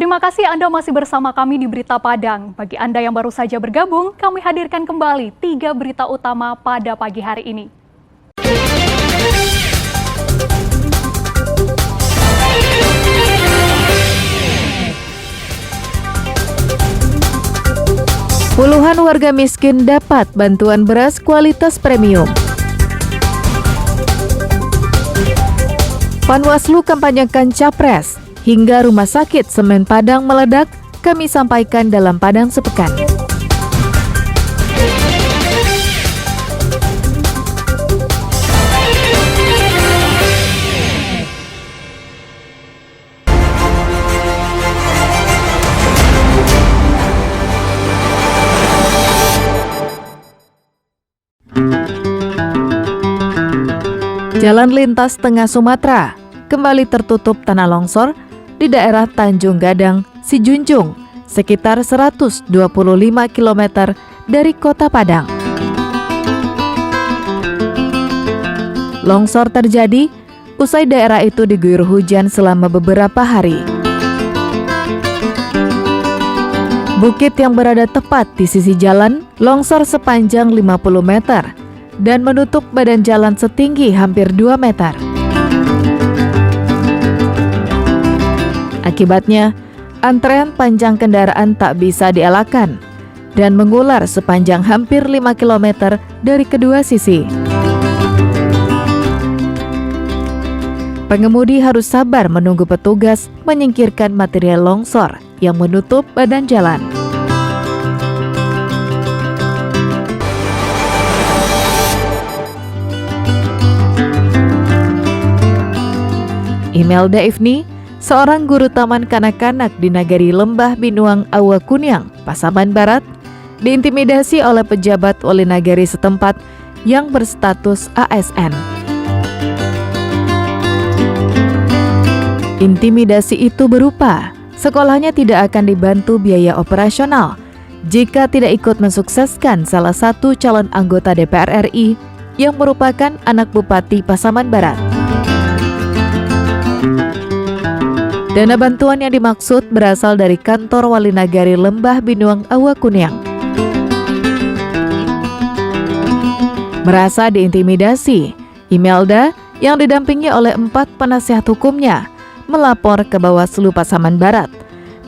Terima kasih Anda masih bersama kami di Berita Padang. Bagi Anda yang baru saja bergabung, kami hadirkan kembali 3 berita utama pada pagi hari ini. Puluhan warga miskin dapat bantuan beras kualitas premium. Panwaslu kampanyekan Capres, hingga rumah sakit Semen Padang meledak, kami sampaikan dalam Padang Sepekan. Jalan lintas tengah Sumatera kembali tertutup tanah longsor di daerah Tanjung Gadang, Sijunjung, sekitar 125 km dari kota Padang. Longsor terjadi usai daerah itu diguyur hujan selama beberapa hari. Bukit yang berada tepat di sisi jalan longsor sepanjang 50 meter dan menutup badan jalan setinggi hampir 2 meter. Akibatnya, antrean panjang kendaraan tak bisa dielakkan dan mengular sepanjang hampir 5 km dari kedua sisi. Pengemudi harus sabar menunggu petugas menyingkirkan material longsor yang menutup badan jalan. Imelda Ifni, seorang guru taman kanak-kanak di Nagari Lembah Binuang Awakuniang, Pasaman Barat, diintimidasi oleh pejabat wali nagari setempat yang berstatus ASN. Intimidasi itu berupa, sekolahnya tidak akan dibantu biaya operasional jika tidak ikut mensukseskan salah satu calon anggota DPR RI yang merupakan anak Bupati Pasaman Barat. Dana bantuan yang dimaksud berasal dari kantor Wali Nagari Lembah Binuang Awakuniang. Merasa diintimidasi, Imelda yang didampingi oleh 4 penasihat hukumnya melapor ke Bawaslu Pasaman Barat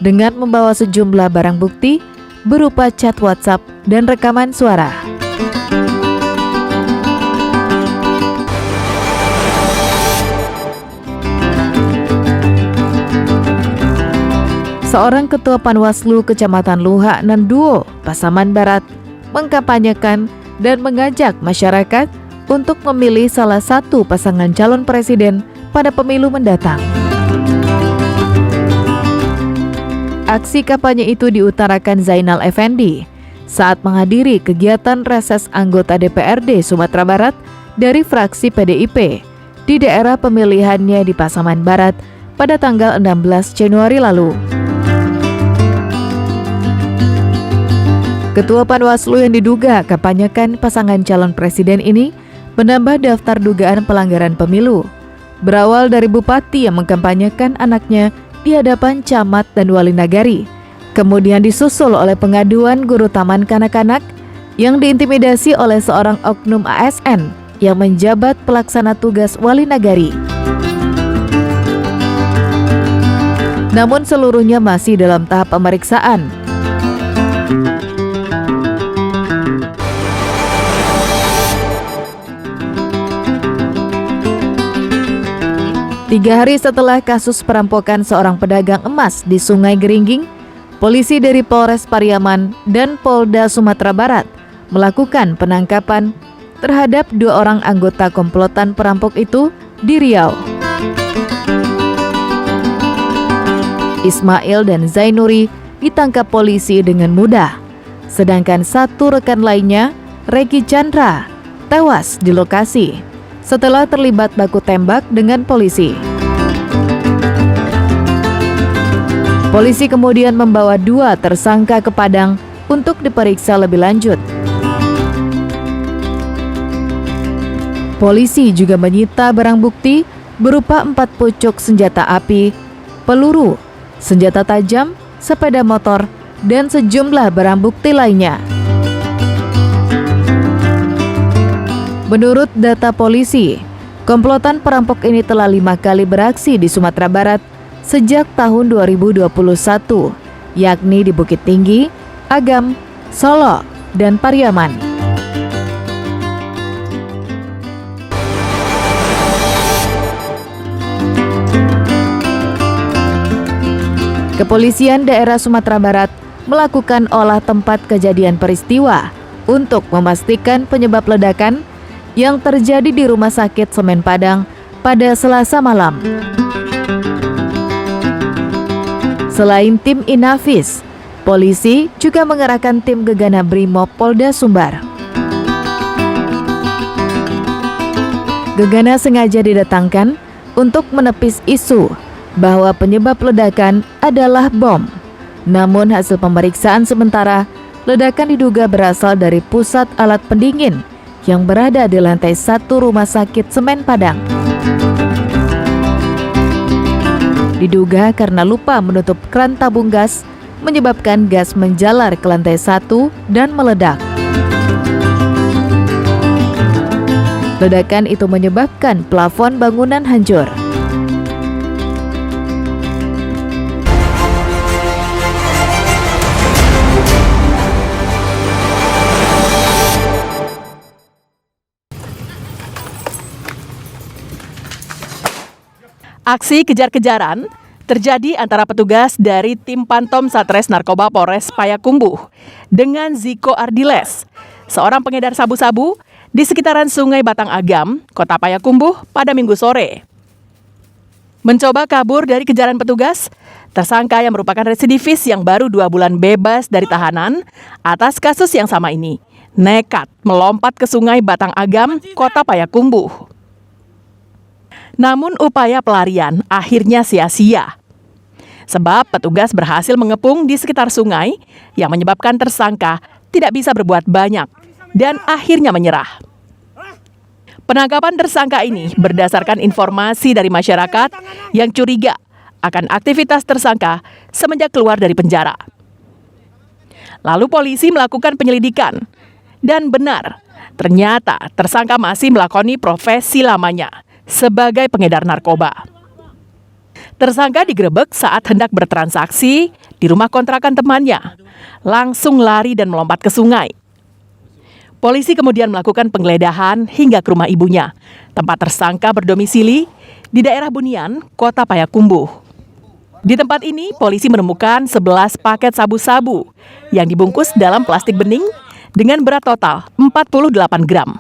dengan membawa sejumlah barang bukti berupa chat WhatsApp dan rekaman suara. Seorang ketua Panwaslu Kecamatan Luhak Nanduo, Pasaman Barat, mengkampanyekan dan mengajak masyarakat untuk memilih salah satu pasangan calon presiden pada pemilu mendatang. Aksi kampanye itu diutarakan Zainal Effendi saat menghadiri kegiatan reses anggota DPRD Sumatera Barat dari fraksi PDIP di daerah pemilihannya di Pasaman Barat pada tanggal 16 Januari lalu. Ketua Panwaslu yang diduga kampanyekan pasangan calon presiden ini menambah daftar dugaan pelanggaran pemilu. Berawal dari bupati yang mengkampanyekan anaknya di hadapan camat dan wali nagari. Kemudian disusul oleh pengaduan guru taman kanak-kanak yang diintimidasi oleh seorang oknum ASN yang menjabat pelaksana tugas wali nagari. Namun seluruhnya masih dalam tahap pemeriksaan. Tiga hari setelah kasus perampokan seorang pedagang emas di Sungai Geringging, polisi dari Polres Pariaman dan Polda Sumatera Barat melakukan penangkapan terhadap 2 orang anggota komplotan perampok itu di Riau. Ismail dan Zainuri ditangkap polisi dengan mudah, sedangkan 1 rekan lainnya, Regi Chandra, tewas di lokasi setelah terlibat baku tembak dengan polisi. Polisi kemudian membawa 2 tersangka ke Padang untuk diperiksa lebih lanjut. Polisi juga menyita barang bukti berupa 4 pucuk senjata api, peluru, senjata tajam, sepeda motor, dan sejumlah barang bukti lainnya. Menurut data polisi, komplotan perampok ini telah 5 kali beraksi di Sumatera Barat sejak tahun 2021, yakni di Bukit Tinggi, Agam, Solo, dan Pariaman. Kepolisian daerah Sumatera Barat melakukan olah tempat kejadian peristiwa untuk memastikan penyebab ledakan yang terjadi di Rumah Sakit Semen Padang pada Selasa malam. Selain tim Inafis, polisi juga mengerahkan tim Gegana Brimob Polda Sumbar. Gegana sengaja didatangkan untuk menepis isu bahwa penyebab ledakan adalah bom. Namun hasil pemeriksaan sementara, ledakan diduga berasal dari pusat alat pendingin yang berada di lantai 1 Rumah Sakit Semen Padang. Diduga karena lupa menutup kran tabung gas, menyebabkan gas menjalar ke lantai 1 dan meledak. Ledakan itu menyebabkan plafon bangunan hancur. Aksi kejar-kejaran terjadi antara petugas dari tim Pantom Satres Narkoba Polres Payakumbuh dengan Ziko Ardiles, seorang pengedar sabu-sabu di sekitaran Sungai Batang Agam, Kota Payakumbuh pada Minggu sore. Mencoba kabur dari kejaran petugas, tersangka yang merupakan residivis yang baru 2 bulan bebas dari tahanan atas kasus yang sama ini, nekat melompat ke Sungai Batang Agam, Kota Payakumbuh. Namun upaya pelarian akhirnya sia-sia. Sebab petugas berhasil mengepung di sekitar sungai yang menyebabkan tersangka tidak bisa berbuat banyak dan akhirnya menyerah. Penangkapan tersangka ini berdasarkan informasi dari masyarakat yang curiga akan aktivitas tersangka semenjak keluar dari penjara. Lalu polisi melakukan penyelidikan dan benar, ternyata tersangka masih melakoni profesi lamanya sebagai pengedar narkoba. Tersangka digerebek saat hendak bertransaksi di rumah kontrakan temannya, langsung lari dan melompat ke sungai. Polisi kemudian melakukan penggeledahan hingga ke rumah ibunya, tempat tersangka berdomisili di daerah Bunian, Kota Payakumbuh. Di tempat ini, polisi menemukan 11 paket sabu-sabu yang dibungkus dalam plastik bening dengan berat total 48 gram.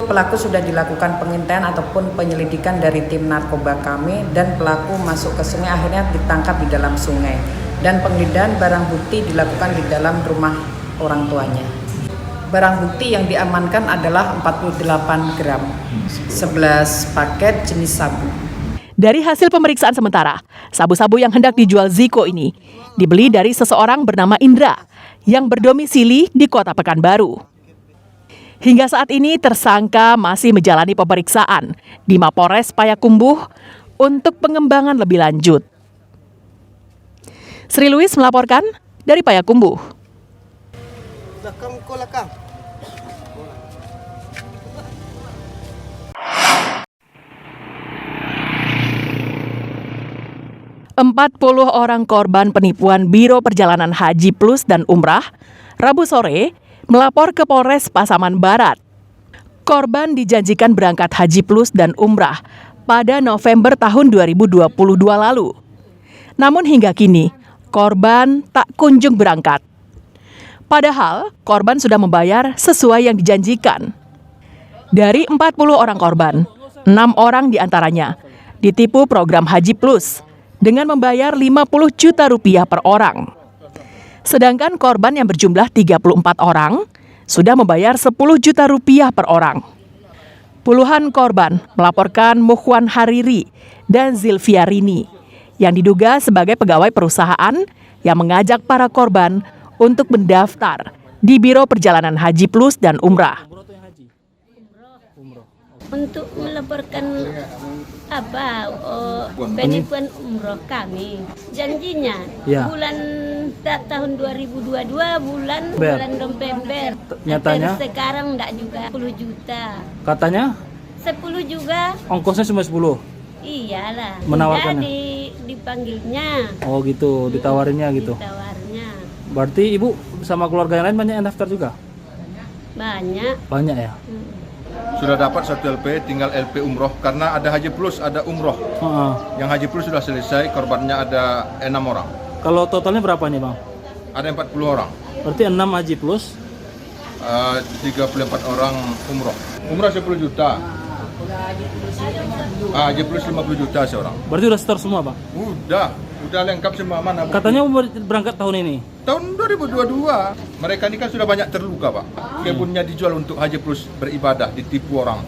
Pelaku sudah dilakukan pengintaian ataupun penyelidikan dari tim narkoba kami dan pelaku masuk ke sungai, akhirnya ditangkap di dalam sungai dan penggeledahan barang bukti dilakukan di dalam rumah orang tuanya. Barang bukti yang diamankan adalah 48 gram, 11 paket jenis sabu. Dari hasil pemeriksaan sementara, sabu-sabu yang hendak dijual Ziko ini dibeli dari seseorang bernama Indra yang berdomisili di Kota Pekanbaru. Hingga saat ini tersangka masih menjalani pemeriksaan di Mapores Payakumbuh untuk pengembangan lebih lanjut. Sri Louis melaporkan dari Payakumbuh. Empat 40 orang korban penipuan Biro Perjalanan Haji Plus dan Umrah Rabu sore melapor ke Polres Pasaman Barat. Korban dijanjikan berangkat Haji Plus dan Umrah pada November tahun 2022 lalu. Namun hingga kini, korban tak kunjung berangkat. Padahal, korban sudah membayar sesuai yang dijanjikan. Dari 40 orang korban, 6 orang diantaranya ditipu program Haji Plus dengan membayar 50 juta rupiah per orang. Sedangkan korban yang berjumlah 34 orang sudah membayar 10 juta rupiah per orang. Puluhan korban melaporkan Mukhwan Hariri dan Zilviarini yang diduga sebagai pegawai perusahaan yang mengajak para korban untuk mendaftar di Biro Perjalanan Haji Plus dan Umrah. untuk melaporkan penipuan umroh kami. Janjinya bulan tahun 2022 bulan November. Nyatanya Sekarang enggak juga 10 juta. katanya 10 juga. ongkosnya cuma 10. Iyalah. Menawarkannya? Udah dipanggilnya. Oh gitu, ditawarinnya gitu. Ditawarnya. Berarti ibu sama keluarga yang lain banyak yang daftar juga? Banyak. Banyak ya? Sudah dapat 1 LP, tinggal LP umroh karena ada Haji Plus, ada umroh. Yang Haji Plus sudah selesai, korbannya ada 6 orang. Kalau totalnya berapa nih bang? Ada 40 orang. Berarti 6 Haji Plus. 34 orang umroh. Umroh 10 juta. Haji Plus 50 juta seorang. Berarti udah setor semua bang? Udah lengkap semua mana. Katanya mau berangkat tahun ini? Tahun 2022. Mereka ini kan sudah banyak terluka pak. Kebunnya dijual untuk Haji Plus beribadah, ditipu orang.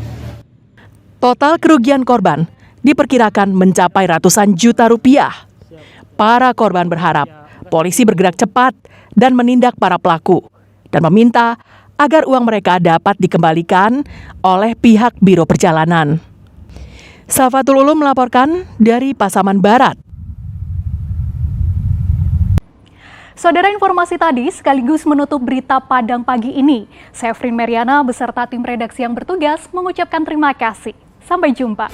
Total kerugian korban diperkirakan mencapai ratusan juta rupiah. Para korban berharap polisi bergerak cepat dan menindak para pelaku dan meminta agar uang mereka dapat dikembalikan oleh pihak Biro Perjalanan. Safatul Ulum melaporkan dari Pasaman Barat. Saudara, informasi tadi sekaligus menutup berita Padang pagi ini. Saya Frin Meriana beserta tim redaksi yang bertugas mengucapkan terima kasih. Sampai jumpa.